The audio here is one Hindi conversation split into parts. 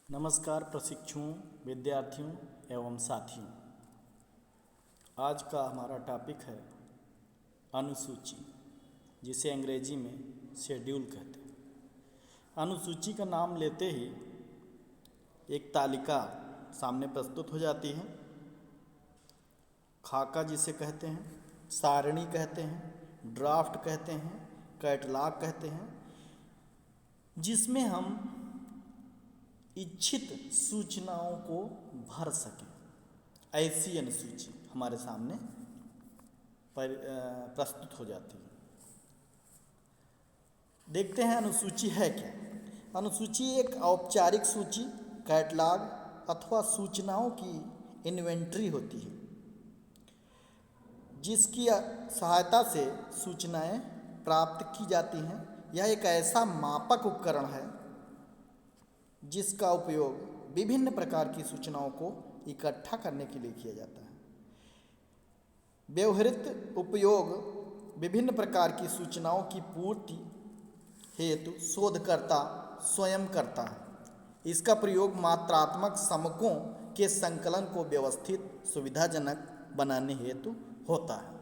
नमस्कार प्रशिक्षुओं, विद्यार्थियों एवं साथियों। आज का हमारा टॉपिक है अनुसूची, जिसे अंग्रेजी में शेड्यूल कहते हैं। अनुसूची का नाम लेते ही एक तालिका सामने प्रस्तुत हो जाती है। खाका जिसे कहते हैं, सारणी कहते हैं, ड्राफ्ट कहते हैं, कैटलॉग कहते हैं, जिसमें हम इच्छित सूचनाओं को भर सकें। ऐसी अनुसूची हमारे सामने प्रस्तुत हो जाती है। देखते हैं अनुसूची है क्या। अनुसूची एक औपचारिक सूची, कैटलॉग अथवा सूचनाओं की इन्वेंट्री होती है, जिसकी सहायता से सूचनाएं प्राप्त की जाती हैं। यह एक ऐसा मापक उपकरण है जिसका उपयोग विभिन्न प्रकार की सूचनाओं को इकट्ठा करने के लिए किया जाता है। व्यवहृत उपयोग विभिन्न प्रकार की सूचनाओं की पूर्ति हेतु शोधकर्ता स्वयं करता है। इसका प्रयोग मात्रात्मक समकों के संकलन को व्यवस्थित सुविधाजनक बनाने हेतु होता है।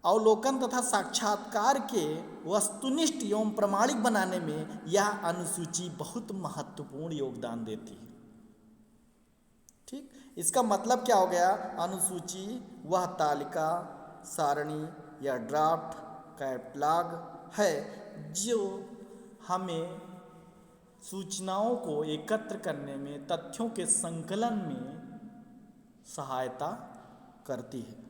अवलोकन तथा साक्षात्कार के वस्तुनिष्ठ एवं प्रमाणिक बनाने में यह अनुसूची बहुत महत्वपूर्ण योगदान देती है। ठीक, इसका मतलब क्या हो गया? अनुसूची वह तालिका, सारणी या ड्राफ्ट, कैटलॉग है जो हमें सूचनाओं को एकत्र करने में, तथ्यों के संकलन में सहायता करती है,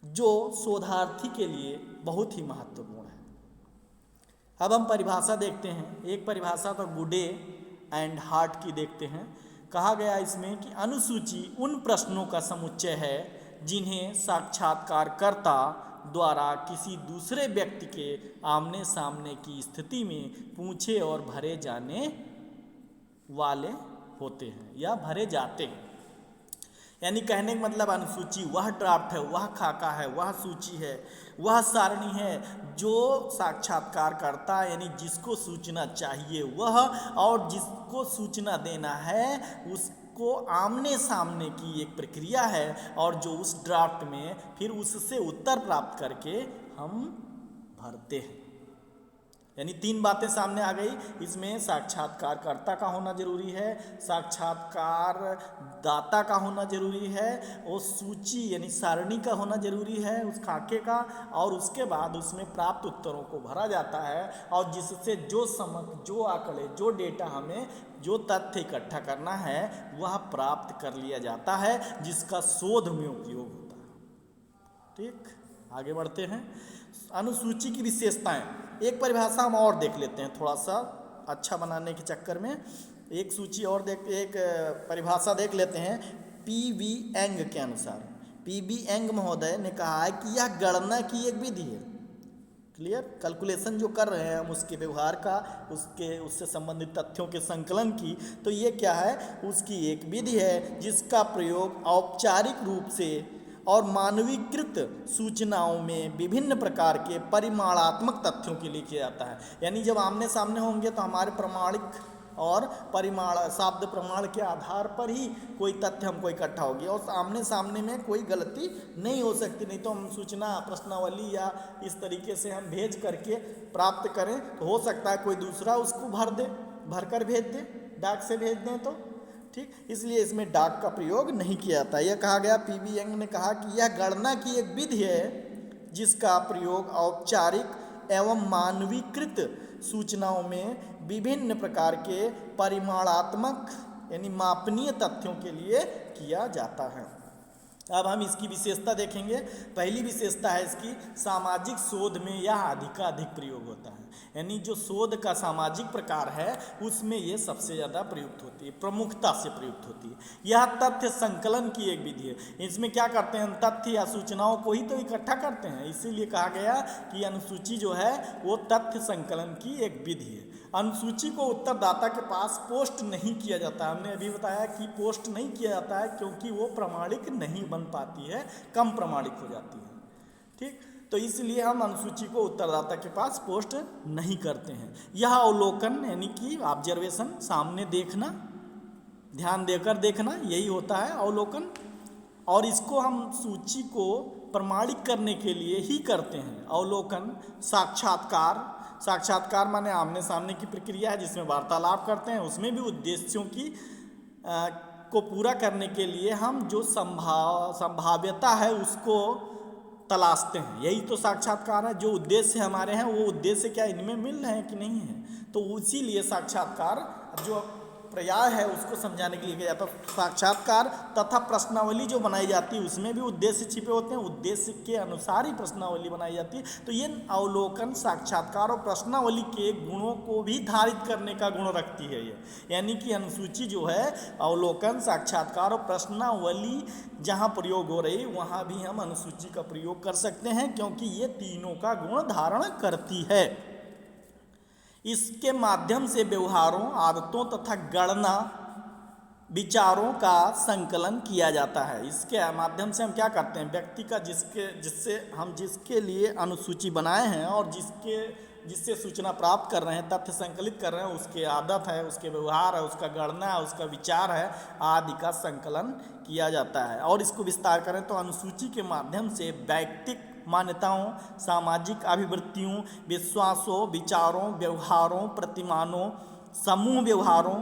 जो शोधार्थी के लिए बहुत ही महत्वपूर्ण है। अब हम परिभाषा देखते हैं। एक परिभाषा तो गुडे एंड हार्ट की देखते हैं। कहा गया इसमें कि अनुसूची उन प्रश्नों का समुच्चय है जिन्हें साक्षात्कारकर्ता द्वारा किसी दूसरे व्यक्ति के आमने सामने की स्थिति में पूछे और भरे जाने वाले होते हैं या भरे जाते हैं। यानी कहने का मतलब अनुसूची वह ड्राफ्ट है, वह खाका है, वह सूची है, वह सारणी है जो साक्षात्कार करता, यानी जिसको सूचना चाहिए वह और जिसको सूचना देना है उसको आमने सामने की एक प्रक्रिया है, और जो उस ड्राफ्ट में फिर उससे उत्तर प्राप्त करके हम भरते हैं। यानी तीन बातें सामने आ गई। इसमें साक्षात्कारकर्ता का होना जरूरी है, साक्षात्कार दाता का होना जरूरी है, और सूची यानी सारणी का होना जरूरी है उस खाके का, और उसके बाद उसमें प्राप्त उत्तरों को भरा जाता है, और जिससे जो आंकड़े, जो डेटा हमें, जो तथ्य इकट्ठा करना है वह प्राप्त कर लिया जाता है, जिसका शोध में उपयोग होता है। ठीक, आगे बढ़ते हैं। अनुसूची की विशेषताएं, एक परिभाषा हम और देख लेते हैं थोड़ा सा अच्छा बनाने के चक्कर में। एक सूची और एक परिभाषा देख लेते हैं पी.वी. एंग के अनुसार। पी.वी. एंग महोदय ने कहा है कि यह गणना की एक विधि है। क्लियर? कैलकुलेशन जो कर रहे हैं हम उसके व्यवहार का, उससे संबंधित तथ्यों के संकलन की, तो ये क्या है? उसकी एक विधि है जिसका प्रयोग औपचारिक रूप से और मानवीकृत सूचनाओं में विभिन्न प्रकार के परिमाणात्मक तथ्यों के लिए किया जाता है। यानी जब आमने सामने होंगे तो हमारे प्रमाणिक और परिमाण शब्द प्रमाण के आधार पर ही कोई तथ्य हमको इकट्ठा होगी, और आमने सामने में कोई गलती नहीं हो सकती। नहीं तो हम सूचना प्रश्नावली या इस तरीके से हम भेज करके प्राप्त करें तो हो सकता है कोई दूसरा उसको भर कर भेज दे, डाक से भेज दें तो ठीक, इसलिए इसमें डाक का प्रयोग नहीं किया जाता। यह कहा गया, पी.वी. यंग ने कहा कि यह गणना की एक विधि है जिसका प्रयोग औपचारिक एवं मानवीकृत सूचनाओं में विभिन्न प्रकार के परिमाणात्मक यानी मापनीय तथ्यों के लिए किया जाता है। अब हम इसकी विशेषता देखेंगे। पहली विशेषता है इसकी, सामाजिक शोध में यह अधिकाधिक प्रयोग होता है। यानी जो शोध का सामाजिक प्रकार है उसमें ये सबसे ज़्यादा प्रयुक्त होती है, प्रमुखता से प्रयुक्त होती है। यह तथ्य संकलन की एक विधि है। इसमें क्या करते हैं? तथ्य या सूचनाओं को ही तो इकट्ठा करते हैं, इसीलिए कहा गया कि अनुसूची जो है वो तथ्य संकलन की एक विधि है। अनुसूची को उत्तरदाता के पास पोस्ट नहीं किया जाता। हमने अभी बताया कि पोस्ट नहीं किया जाता है क्योंकि वो प्रमाणिक नहीं बन पाती है, कम प्रमाणिक हो जाती है। ठीक, तो इसलिए हम अनुसूची को उत्तरदाता के पास पोस्ट नहीं करते हैं। यह अवलोकन यानी कि ऑब्जर्वेशन, सामने देखना, ध्यान देकर देखना, यही होता है अवलोकन। और इसको हम सूची को प्रमाणित करने के लिए ही करते हैं। अवलोकन, साक्षात्कार माने आमने सामने की प्रक्रिया है जिसमें वार्तालाप करते हैं। उसमें भी उद्देश्यों की को पूरा करने के लिए हम जो संभाव्यता है उसको तलाशते हैं। यही तो साक्षात्कार है। जो उद्देश्य हमारे हैं वो उद्देश्य क्या इनमें मिल रहे हैं कि नहीं है, तो इसीलिए साक्षात्कार जो पर्याय है उसको समझाने के लिए किया जाता है। साक्षात्कार तथा प्रश्नावली जो बनाई जाती है उसमें भी उद्देश्य छिपे होते हैं, उद्देश्य के अनुसार ही प्रश्नावली बनाई जाती है। तो ये अवलोकन, साक्षात्कार और प्रश्नावली के गुणों को भी धारित करने का गुण रखती है ये। यानी कि अनुसूची जो है अवलोकन, साक्षात्कार और प्रश्नावली जहाँ प्रयोग हो रही वहाँ भी हम अनुसूची का प्रयोग कर सकते हैं, क्योंकि ये तीनों का गुण धारण करती है। इसके माध्यम से व्यवहारों, आदतों तथा गणना विचारों का संकलन किया जाता है। इसके माध्यम से हम क्या करते हैं, व्यक्ति का जिसके लिए अनुसूची बनाए हैं और जिससे सूचना प्राप्त कर रहे हैं, तथ्य संकलित कर रहे हैं, उसके आदत है, उसके व्यवहार है, उसका गणना है, उसका विचार है आदि का संकलन किया जाता है। और इसको विस्तार करें तो अनुसूची के माध्यम से व्यक्तिक मान्यताओं, सामाजिक अभिवृत्तियों, विश्वासों, विचारों, व्यवहारों, प्रतिमानों, समूह व्यवहारों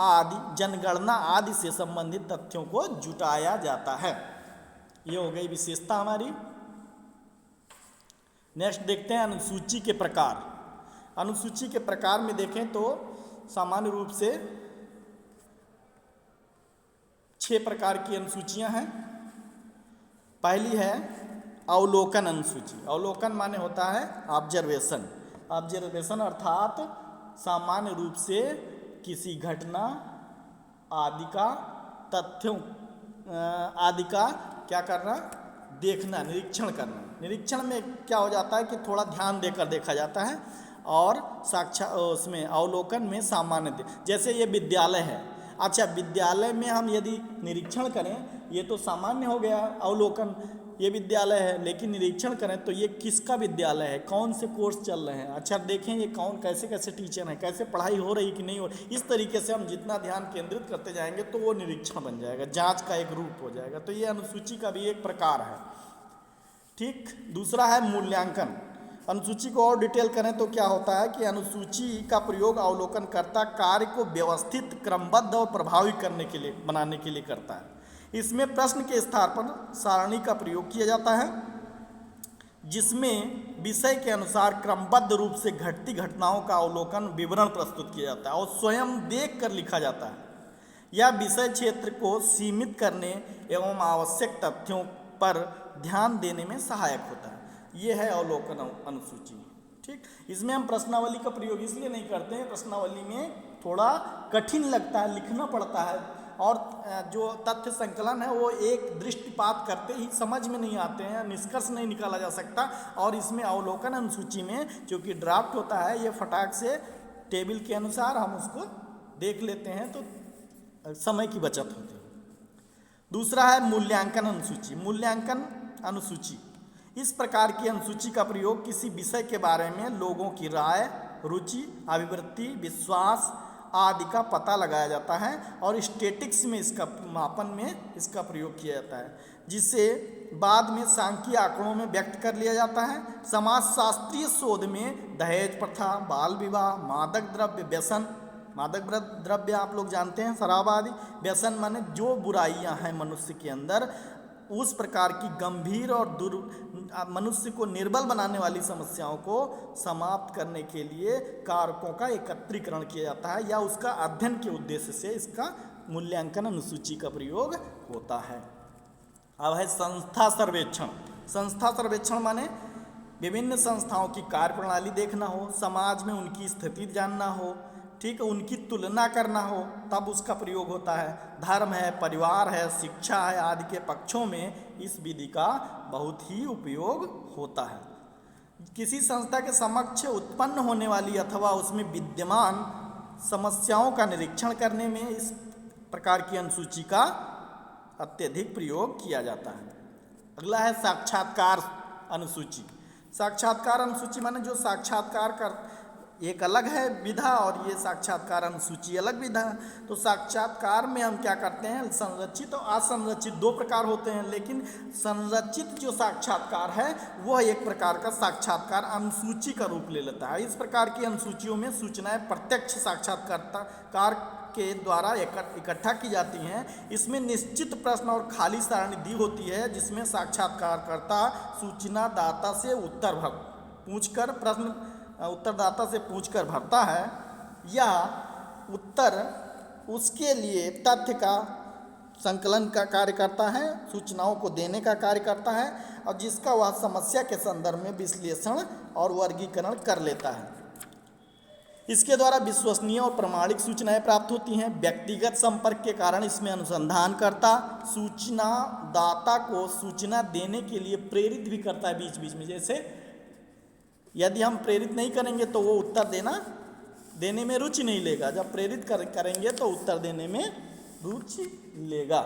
आदि, जनगणना आदि से संबंधित तथ्यों को जुटाया जाता है। ये हो गई विशेषता हमारी। नेक्स्ट देखते हैं अनुसूची के प्रकार। अनुसूची के प्रकार में देखें तो सामान्य रूप से 6 प्रकार की अनुसूचियां हैं। पहली है अवलोकन अनुसूची। अवलोकन माने होता है ऑब्जर्वेशन अर्थात सामान्य रूप से किसी घटना आदि का, तथ्यों आदि का क्या करना, देखना, निरीक्षण करना। निरीक्षण में क्या हो जाता है कि थोड़ा ध्यान देकर देखा जाता है, और उसमें अवलोकन में सामान्य, जैसे ये विद्यालय है। अच्छा, विद्यालय में हम यदि निरीक्षण करें, ये तो सामान्य हो गया अवलोकन, ये विद्यालय है, लेकिन निरीक्षण करें तो ये किसका विद्यालय है, कौन से कोर्स चल रहे हैं, अच्छा देखें ये कौन कैसे कैसे टीचर हैं, कैसे पढ़ाई हो रही कि नहीं हो रही। इस तरीके से हम जितना ध्यान केंद्रित करते जाएंगे तो वो निरीक्षण बन जाएगा, जांच का एक रूप हो जाएगा। तो ये अनुसूची का भी एक प्रकार है। ठीक, दूसरा है मूल्यांकन। अनुसूची को और डिटेल करें तो क्या होता है कि अनुसूची का प्रयोग अवलोकनकर्ता कार्य को व्यवस्थित, क्रमबद्ध और प्रभावी बनाने के लिए करता है। इसमें प्रश्न के स्थान पर सारणी का प्रयोग किया जाता है, जिसमें विषय के अनुसार क्रमबद्ध रूप से घटती घटनाओं का अवलोकन विवरण प्रस्तुत किया जाता है और स्वयं देख कर लिखा जाता है। यह विषय क्षेत्र को सीमित करने एवं आवश्यक तथ्यों पर ध्यान देने में सहायक होता है। यह है अवलोकन अनुसूची। ठीक, इसमें हम प्रश्नावली का प्रयोग इसलिए नहीं करते हैं, प्रश्नावली में थोड़ा कठिन लगता है, लिखना पड़ता है, और जो तथ्य संकलन है वो एक दृष्टिपात करते ही समझ में नहीं आते हैं, निष्कर्ष नहीं निकाला जा सकता। और इसमें अवलोकन अनुसूची में चूँकि ड्राफ्ट होता है, ये फटाक से टेबल के अनुसार हम उसको देख लेते हैं तो समय की बचत होती है। दूसरा है मूल्यांकन अनुसूची। मूल्यांकन अनुसूची इस प्रकार की अनुसूची का प्रयोग किसी विषय के बारे में लोगों की राय, रुचि, अभिवृत्ति, विश्वास आदि का पता लगाया जाता है और स्टैटिस्टिक्स में इसका मापन में इसका प्रयोग किया जाता है, जिसे बाद में सांख्यिकीय आंकड़ों में व्यक्त कर लिया जाता है। समाजशास्त्रीय शोध में दहेज प्रथा, बाल विवाह, मादक द्रव्य व्यसन, मादक द्रव्य आप लोग जानते हैं, शराब आदि, व्यसन माने जो बुराइयां हैं मनुष्य के अंदर, उस प्रकार की गंभीर और मनुष्य को निर्बल बनाने वाली समस्याओं को समाप्त करने के लिए कारकों का एकत्रीकरण किया जाता है, या उसका अध्ययन के उद्देश्य से इसका मूल्यांकन अनुसूची का प्रयोग होता है। अब है संस्था सर्वेक्षण। संस्था सर्वेक्षण माने विभिन्न संस्थाओं की कार्यप्रणाली देखना हो, समाज में उनकी स्थिति जानना हो, ठीक है, उनकी तुलना करना हो, तब उसका प्रयोग होता है। धर्म है, परिवार है, शिक्षा है आदि के पक्षों में इस विधि का बहुत ही उपयोग होता है। किसी संस्था के समक्ष उत्पन्न होने वाली अथवा उसमें विद्यमान समस्याओं का निरीक्षण करने में इस प्रकार की अनुसूची का अत्यधिक प्रयोग किया जाता है। अगला है साक्षात्कार अनुसूची। साक्षात्कार अनुसूची माने जो साक्षात्कार एक अलग है विधा और ये साक्षात्कार अनुसूची अलग विधा है। तो साक्षात्कार में हम क्या करते हैं, संरचित और असंरचित दो प्रकार होते हैं, लेकिन संरचित जो साक्षात्कार है वह एक प्रकार का साक्षात्कार अनुसूची का रूप ले लेता है। इस प्रकार की अनुसूचियों में सूचनाएं प्रत्यक्ष साक्षात्कार के द्वारा इकट्ठा की जाती हैं। इसमें निश्चित प्रश्न और खाली सारणी दी होती है, जिसमें साक्षात्कारकर्ता सूचना दाता से उत्तरदाता से पूछकर भरता है, या उत्तर उसके लिए तथ्य का संकलन का कार्य करता है, सूचनाओं को देने का कार्य करता है, और जिसका वह समस्या के संदर्भ में विश्लेषण और वर्गीकरण कर लेता है। इसके द्वारा विश्वसनीय और प्रमाणिक सूचनाएं प्राप्त होती हैं। व्यक्तिगत संपर्क के कारण इसमें अनुसंधानकर्ता सूचना दाता को सूचना देने के लिए प्रेरित भी करता है बीच बीच में। जैसे यदि हम प्रेरित नहीं करेंगे तो वो उत्तर देने में रुचि नहीं लेगा, जब प्रेरित करेंगे तो उत्तर देने में रुचि लेगा।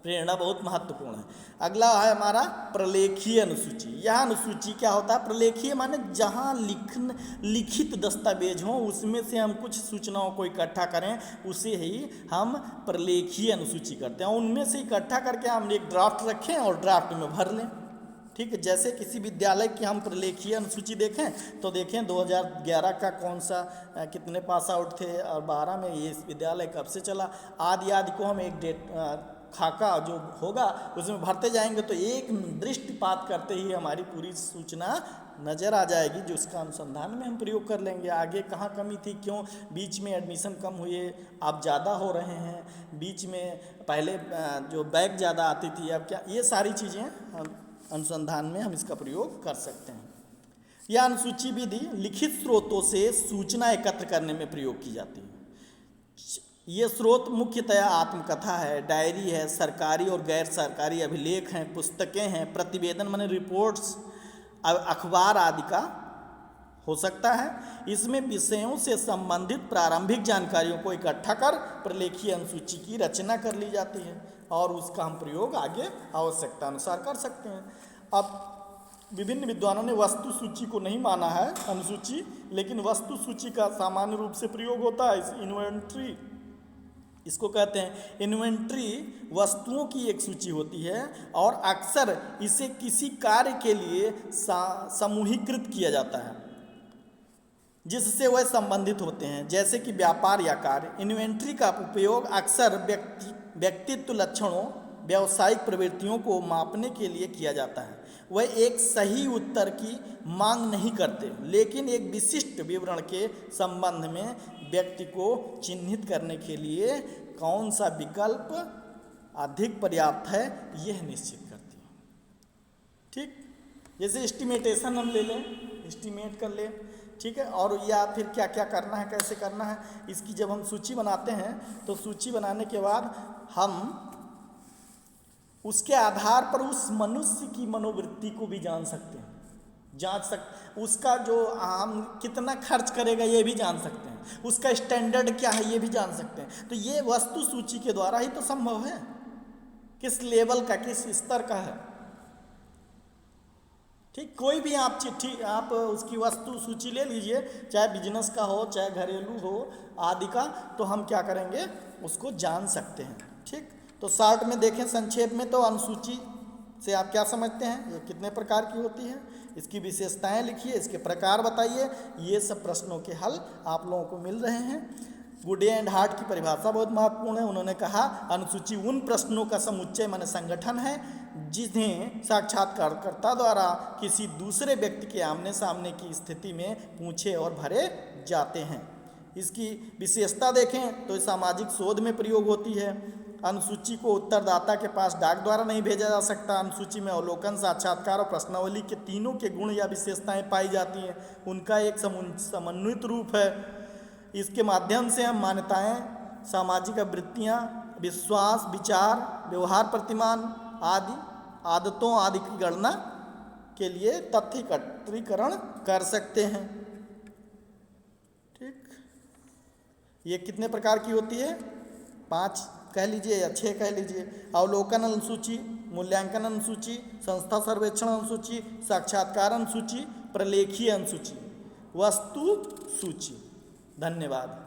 प्रेरणा बहुत महत्वपूर्ण है। अगला है हमारा प्रलेखीय अनुसूची। यह अनुसूची क्या होता है, प्रलेखीय माने जहाँ लिखित दस्तावेज हों उसमें से हम कुछ सूचनाओं को इकट्ठा करें, उसे ही हम प्रलेखीय अनुसूची करते हैं। उनमें से इकट्ठा करके हम एक ड्राफ्ट रखें और ड्राफ्ट में भर लें। ठीक है, जैसे किसी विद्यालय की हम प्रलेखीय अनुसूची देखें तो देखें 2011 का कौन सा कितने पास आउट थे और 12 में ये विद्यालय कब से चला आदि आदि को हम एक डेट खाका जो होगा उसमें भरते जाएंगे तो एक दृष्टिपात करते ही हमारी पूरी सूचना नज़र आ जाएगी, जो उसका अनुसंधान में हम प्रयोग कर लेंगे। आगे कहाँ कमी थी, क्यों बीच में एडमिशन कम हुए, अब ज़्यादा हो रहे हैं, बीच में पहले जो बैग ज़्यादा आती थी अब क्या, ये सारी चीज़ें अनुसंधान में हम इसका प्रयोग कर सकते हैं। यह अनुसूची विधि लिखित स्रोतों से सूचना एकत्र करने में प्रयोग की जाती है। ये स्रोत मुख्यतया आत्मकथा है, डायरी है, सरकारी और गैर सरकारी अभिलेख हैं, पुस्तकें हैं, प्रतिवेदन माने रिपोर्ट्स, अखबार आदि का हो सकता है। इसमें विषयों से संबंधित प्रारंभिक जानकारियों को इकट्ठा कर प्रलेखीय अनुसूची की रचना कर ली जाती है और उसका हम प्रयोग आगे आवश्यकता अनुसार कर सकते हैं। अब विभिन्न विद्वानों ने वस्तु सूची को नहीं माना है अनुसूची, लेकिन वस्तु सूची का सामान्य रूप से प्रयोग होता है। इस इन्वेंट्री इसको कहते हैं। इन्वेंट्री वस्तुओं की एक सूची होती है और अक्सर इसे किसी कार्य के लिए समूहीकृत किया जाता है जिससे वह संबंधित होते हैं, जैसे कि व्यापार या कार्य। इन्वेंट्री का उपयोग अक्सर व्यक्तित्व लक्षणों, व्यावसायिक प्रवृत्तियों को मापने के लिए किया जाता है। वह एक सही उत्तर की मांग नहीं करते, लेकिन एक विशिष्ट विवरण के संबंध में व्यक्ति को चिन्हित करने के लिए कौन सा विकल्प अधिक पर्याप्त है यह निश्चित करती है। ठीक, जैसे एस्टिमेटेशन हम ले लें, एस्टिमेट कर लें, ठीक है, और या फिर क्या क्या करना है, कैसे करना है, इसकी जब हम सूची बनाते हैं तो सूची बनाने के बाद हम उसके आधार पर उस मनुष्य की मनोवृत्ति को भी जान सकते हैं, उसका जो हम कितना खर्च करेगा ये भी जान सकते हैं, उसका स्टैंडर्ड क्या है ये भी जान सकते हैं। तो ये वस्तु सूची के द्वारा ही तो संभव है, किस लेवल का, किस स्तर का है। ठीक, कोई भी आप चिट्ठी, आप उसकी वस्तु सूची ले लीजिए, चाहे बिजनेस का हो चाहे घरेलू हो आदि का, तो हम क्या करेंगे उसको जान सकते हैं। ठीक, तो शॉर्ट में देखें, संक्षेप में, तो अनुसूची से आप क्या समझते हैं, ये कितने प्रकार की होती है, इसकी विशेषताएं लिखिए, इसके प्रकार बताइए। ये सब प्रश्नों के हल आप लोगों को मिल रहे हैं। गुडे एंड हार्ट की परिभाषा बहुत महत्वपूर्ण है। उन्होंने कहा अनुसूची उन प्रश्नों का समुच्चय माने संगठन है जिन्हें साक्षात्कारकर्ता द्वारा किसी दूसरे व्यक्ति के आमने सामने की स्थिति में पूछे और भरे जाते हैं। इसकी विशेषता देखें तो सामाजिक शोध में प्रयोग होती है। अनुसूची को उत्तरदाता के पास डाक द्वारा नहीं भेजा जा सकता। अनुसूची में अवलोकन, साक्षात्कार और प्रश्नावली के तीनों के गुण या विशेषताएं पाई जाती हैं, उनका एक समन्वित रूप है। इसके माध्यम से हम मान्यताएं, सामाजिक आवृत्तियां, विश्वास, विचार, व्यवहार प्रतिमान आदि आदतों आदि की गणना के लिए तथ्य एकत्रीकरण कर सकते हैं। ठीक, ये कितने प्रकार की होती है, 5 कह लीजिए या 6 कह लीजिए। अवलोकन अनुसूची, मूल्यांकन अनुसूची, संस्था सर्वेक्षण अनुसूची, साक्षात्कार अनुसूची, प्रलेखीय अनुसूची। वस्तु सूची। धन्यवाद।